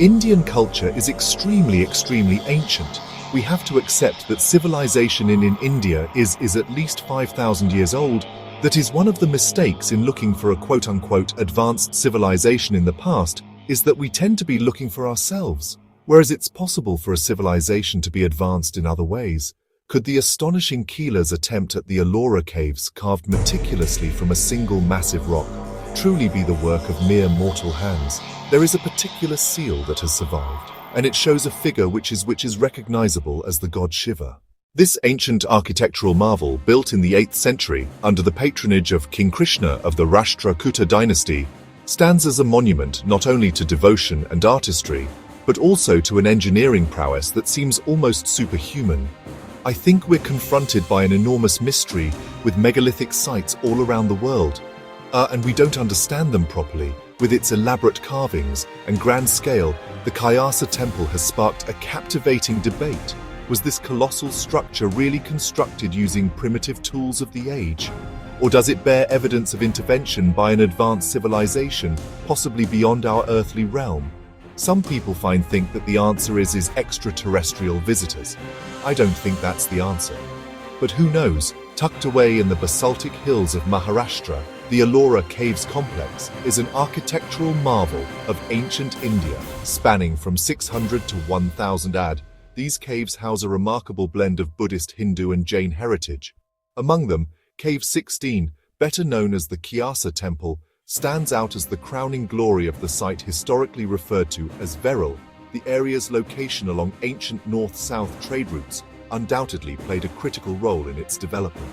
Indian culture is extremely ancient. We have to accept that civilization in India is at least 5,000 years old. That is one of the mistakes in looking for a quote-unquote advanced civilization in the past, is that we tend to be looking for ourselves. Whereas it's possible for a civilization to be advanced in other ways. Could the astonishing Kailasa's attempt at the Ellora caves, carved meticulously from a single massive rock, truly be the work of mere mortal hands? There is a particular seal that has survived, and it shows a figure which is recognizable as the god Shiva. This ancient architectural marvel, built in the 8th century under the patronage of King Krishna of the Rashtrakuta dynasty, stands as a monument not only to devotion and artistry, but also to an engineering prowess that seems almost superhuman. I think we're confronted by an enormous mystery with megalithic sites all around the world, and we don't understand them properly. With its elaborate carvings and grand scale, the Kailasa temple has sparked a captivating debate. Was this colossal structure really constructed using primitive tools of the age? Or does it bear evidence of intervention by an advanced civilization, possibly beyond our earthly realm? Some people think that the answer is extraterrestrial visitors. I don't think that's the answer. But who knows? Tucked away in the basaltic hills of Maharashtra, the Ellora Caves complex is an architectural marvel of ancient India, spanning from 600 to 1000 AD. These caves house a remarkable blend of Buddhist, Hindu and Jain heritage. Among them, Cave 16, better known as the Kailasa Temple, stands out as the crowning glory of the site historically referred to as Veral. The area's location along ancient north-south trade routes undoubtedly played a critical role in its development.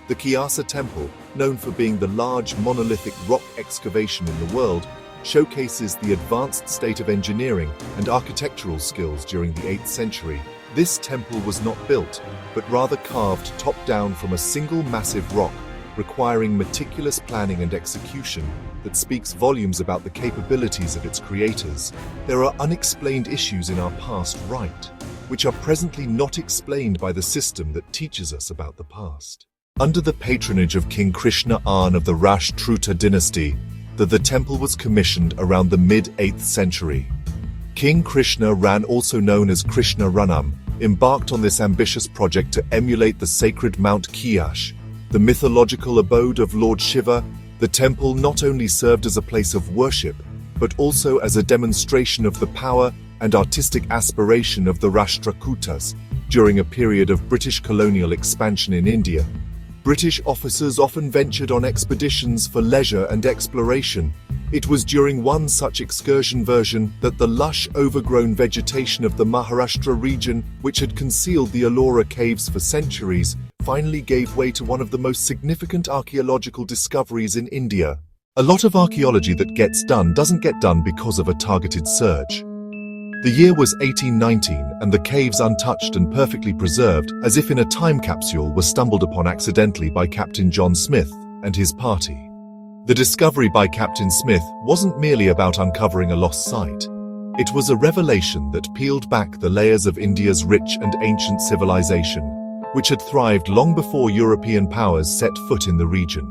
The Kailasa Temple, known for being the large monolithic rock excavation in the world, showcases the advanced state of engineering and architectural skills during the 8th century. This temple was not built, but rather carved top-down from a single massive rock, requiring meticulous planning and execution that speaks volumes about the capabilities of its creators. There are unexplained issues in our past, right, which are presently not explained by the system that teaches us about the past. Under the patronage of King Krishna of the Rashtrakuta dynasty, the temple was commissioned around the mid-8th century. King Krishna, also known as Krishna Ranam, embarked on this ambitious project to emulate the sacred Mount Kailash, the mythological abode of Lord Shiva. The temple not only served as a place of worship, but also as a demonstration of the power and artistic aspiration of the Rashtrakutas during a period of British colonial expansion in India. British officers often ventured on expeditions for leisure and exploration. It was during one such excursion that the lush, overgrown vegetation of the Maharashtra region, which had concealed the Ellora caves for centuries, finally gave way to one of the most significant archaeological discoveries in India. A lot of archaeology that gets done doesn't get done because of a targeted search. The year was 1819, and the caves, untouched and perfectly preserved, as if in a time capsule, were stumbled upon accidentally by Captain John Smith and his party. The discovery by Captain Smith wasn't merely about uncovering a lost site. It was a revelation that peeled back the layers of India's rich and ancient civilization, which had thrived long before European powers set foot in the region.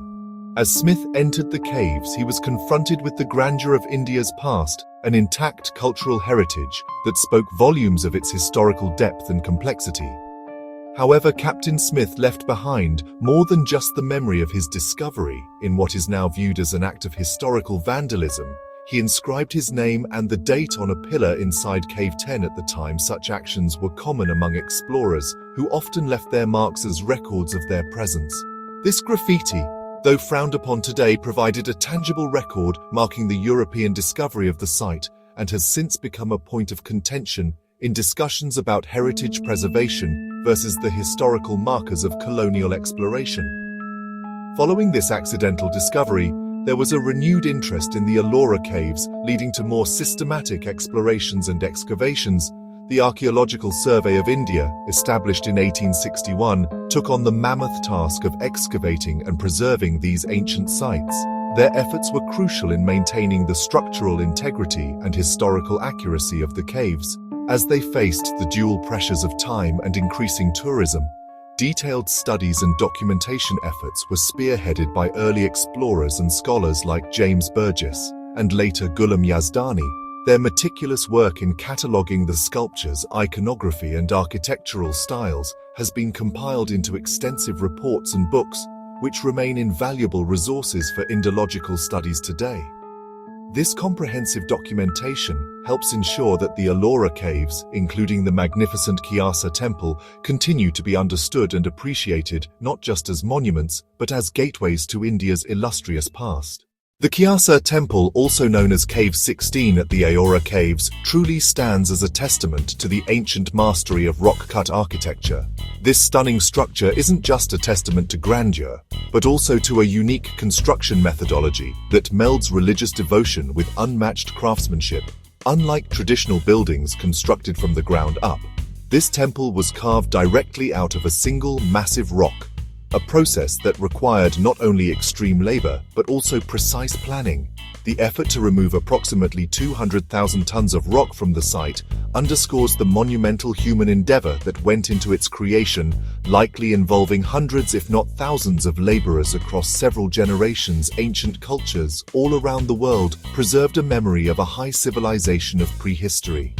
As Smith entered the caves, he was confronted with the grandeur of India's past, an intact cultural heritage that spoke volumes of its historical depth and complexity. However, Captain Smith left behind more than just the memory of his discovery. In what is now viewed as an act of historical vandalism, he inscribed his name and the date on a pillar inside Cave 10. At the time, such actions were common among explorers, who often left their marks as records of their presence. This graffiti, though frowned upon today, provided a tangible record marking the European discovery of the site, and has since become a point of contention in discussions about heritage preservation versus the historical markers of colonial exploration. Following this accidental discovery, there was a renewed interest in the Ellora caves, leading to more systematic explorations and excavations. The Archaeological Survey of India, established in 1861, took on the mammoth task of excavating and preserving these ancient sites. Their efforts were crucial in maintaining the structural integrity and historical accuracy of the caves. As they faced the dual pressures of time and increasing tourism, detailed studies and documentation efforts were spearheaded by early explorers and scholars like James Burgess and later Ghulam Yazdani. Their meticulous work in cataloguing the sculptures, iconography, and architectural styles has been compiled into extensive reports and books, which remain invaluable resources for Indological studies today. This comprehensive documentation helps ensure that the Ellora caves, including the magnificent Kailasa temple, continue to be understood and appreciated not just as monuments, but as gateways to India's illustrious past. The Kailasa temple, also known as Cave 16 at the Ellora caves, truly stands as a testament to the ancient mastery of rock-cut architecture. This stunning structure isn't just a testament to grandeur, but also to a unique construction methodology that melds religious devotion with unmatched craftsmanship. Unlike traditional buildings constructed from the ground up, this temple was carved directly out of a single massive rock, a process that required not only extreme labor, but also precise planning. The effort to remove approximately 200,000 tons of rock from the site underscores the monumental human endeavor that went into its creation, likely involving hundreds if not thousands of laborers across several generations. Ancient cultures all around the world preserved a memory of a high civilization of prehistory.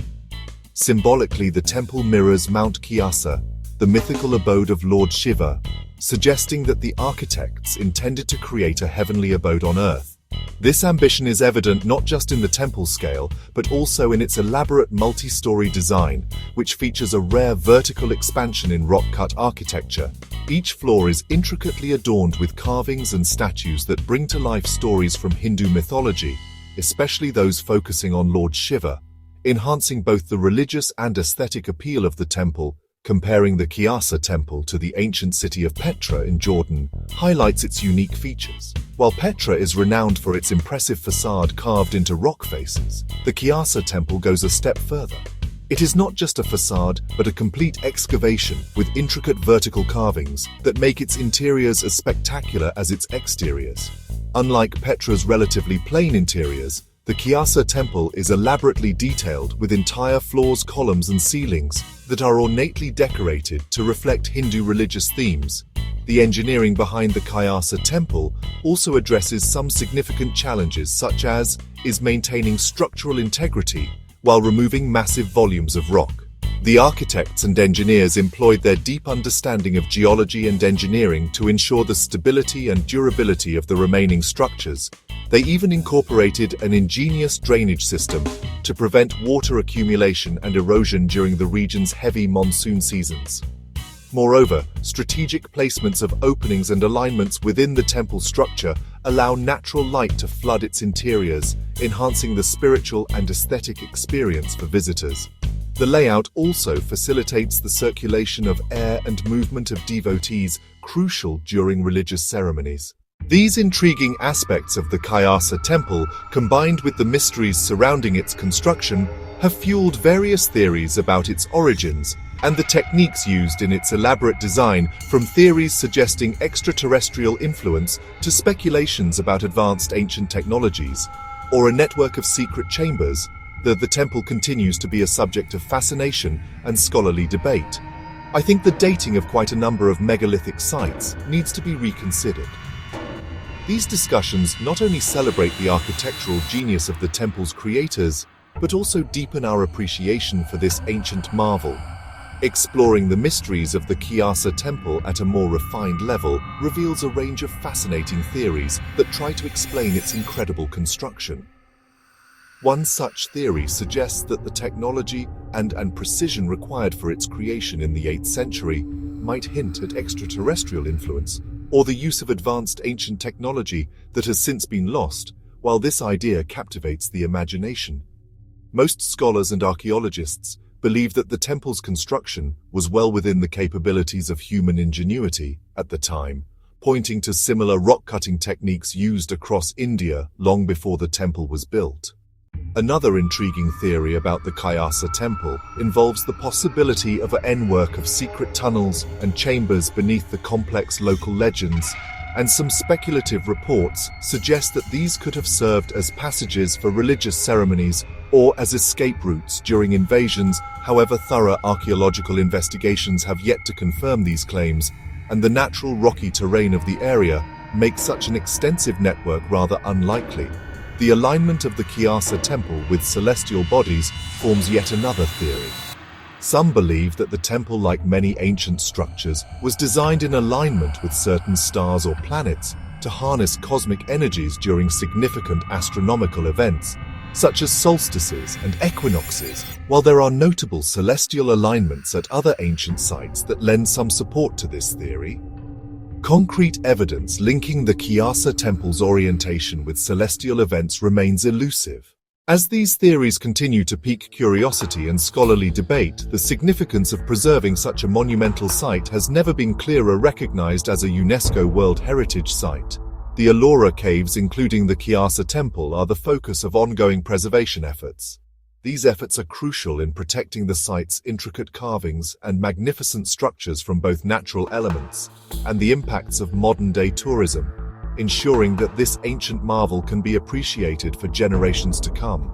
Symbolically, the temple mirrors Mount Kailasa, the mythical abode of Lord Shiva, suggesting that the architects intended to create a heavenly abode on earth. This ambition is evident not just in the temple scale, but also in its elaborate multi-story design, which features a rare vertical expansion in rock-cut architecture. Each floor is intricately adorned with carvings and statues that bring to life stories from Hindu mythology, especially those focusing on Lord Shiva, enhancing both the religious and aesthetic appeal of the temple. Comparing the Kailasa temple to the ancient city of Petra in Jordan highlights its unique features. While Petra is renowned for its impressive facade carved into rock faces, the Kailasa temple goes a step further. It is not just a facade, but a complete excavation with intricate vertical carvings that make its interiors as spectacular as its exteriors. Unlike Petra's relatively plain interiors, the Kailasa temple is elaborately detailed with entire floors, columns, and ceilings that are ornately decorated to reflect Hindu religious themes. The engineering behind the Kailasa temple also addresses some significant challenges, such as maintaining structural integrity while removing massive volumes of rock. The architects and engineers employed their deep understanding of geology and engineering to ensure the stability and durability of the remaining structures. They even incorporated an ingenious drainage system to prevent water accumulation and erosion during the region's heavy monsoon seasons. Moreover, strategic placements of openings and alignments within the temple structure allow natural light to flood its interiors, enhancing the spiritual and aesthetic experience for visitors. The layout also facilitates the circulation of air and movement of devotees, crucial during religious ceremonies. These intriguing aspects of the Kailasa temple, combined with the mysteries surrounding its construction, have fueled various theories about its origins and the techniques used in its elaborate design, from theories suggesting extraterrestrial influence to speculations about advanced ancient technologies, or a network of secret chambers. The temple continues to be a subject of fascination and scholarly debate. I think the dating of quite a number of megalithic sites needs to be reconsidered. These discussions not only celebrate the architectural genius of the temple's creators, but also deepen our appreciation for this ancient marvel. Exploring the mysteries of the Kailasa temple at a more refined level reveals a range of fascinating theories that try to explain its incredible construction. One such theory suggests that the technology and precision required for its creation in the 8th century might hint at extraterrestrial influence, or the use of advanced ancient technology that has since been lost. While this idea captivates the imagination, most scholars and archaeologists believe that the temple's construction was well within the capabilities of human ingenuity at the time, pointing to similar rock-cutting techniques used across India long before the temple was built. Another intriguing theory about the Kailasa temple involves the possibility of a network of secret tunnels and chambers beneath the complex local legends, and some speculative reports suggest that these could have served as passages for religious ceremonies or as escape routes during invasions. However, thorough archaeological investigations have yet to confirm these claims, and the natural rocky terrain of the area makes such an extensive network rather unlikely. The alignment of the Kailasa temple with celestial bodies forms yet another theory. Some believe that the temple, like many ancient structures, was designed in alignment with certain stars or planets to harness cosmic energies during significant astronomical events, such as solstices and equinoxes, while there are notable celestial alignments at other ancient sites that lend some support to this theory. Concrete evidence linking the Kailasa temple's orientation with celestial events remains elusive. As these theories continue to pique curiosity and scholarly debate, the significance of preserving such a monumental site has never been clearer. Recognized as a UNESCO World Heritage Site, the Ellora caves, including the Kailasa temple, are the focus of ongoing preservation efforts. These efforts are crucial in protecting the site's intricate carvings and magnificent structures from both natural elements and the impacts of modern-day tourism, ensuring that this ancient marvel can be appreciated for generations to come.